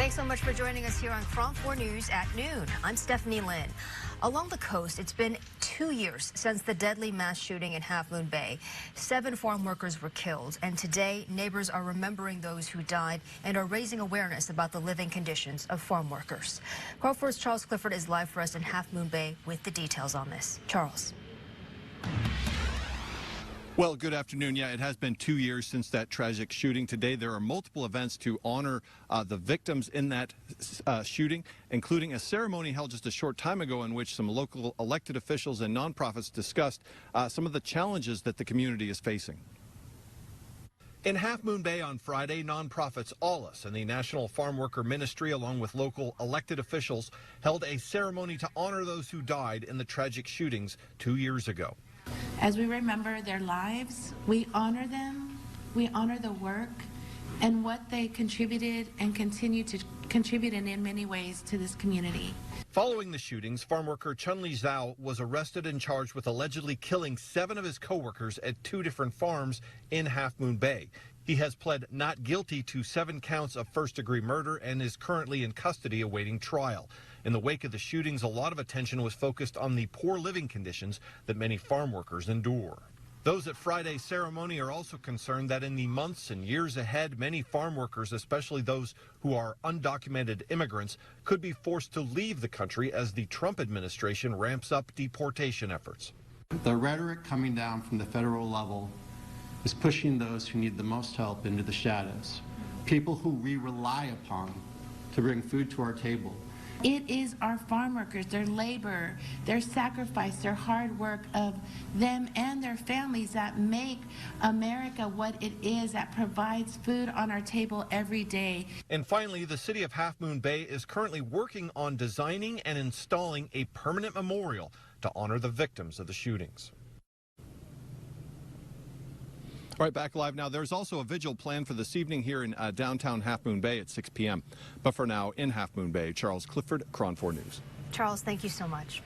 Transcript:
Thanks so much for joining us here on KRON 4 News at noon. I'm Stephanie Lynn. Along the coast, it's been 2 years since the deadly mass shooting in Half Moon Bay. 7 farm workers were killed, and today neighbors are remembering those who died and are raising awareness about the living conditions of farm workers. KRON 4's Charles Clifford is live for us in Half Moon Bay with the details on this. Charles. Well, good afternoon. Yeah, it has been 2 years since that tragic shooting. Today, there are multiple events to honor the victims in that shooting, including a ceremony held just a short time ago in which some local elected officials and nonprofits discussed some of the challenges that the community is facing. In Half Moon Bay on Friday, nonprofits Allus and the National Farm Worker Ministry, along with local elected officials, held a ceremony to honor those who died in the tragic shootings 2 years ago. As we remember their lives, we honor them, we honor the work and what they contributed and continue to contribute in many ways to this community. Following the shootings, farm worker Chun-Li Zhao was arrested and charged with allegedly killing 7 of his co-workers at 2 different farms in Half Moon Bay. He has pled not guilty to 7 counts of first-degree murder and is currently in custody awaiting trial. In the wake of the shootings, a lot of attention was focused on the poor living conditions that many farm workers endure. Those at Friday's ceremony are also concerned that in the months and years ahead, many farm workers, especially those who are undocumented immigrants, could be forced to leave the country as the Trump administration ramps up deportation efforts. The rhetoric coming down from the federal level is pushing those who need the most help into the shadows, people who we rely upon to bring food to our table. It is our farm workers, their labor, their sacrifice, their hard work of them and their families that make America what it is, that provides food on our table every day. And finally, the city of Half Moon Bay is currently working on designing and installing a permanent memorial to honor the victims of the shootings. All right, back live now. There's also a vigil planned for this evening here in downtown Half Moon Bay at 6 p.m. But for now, in Half Moon Bay, Charles Clifford, KRON 4 News. Charles, thank you so much.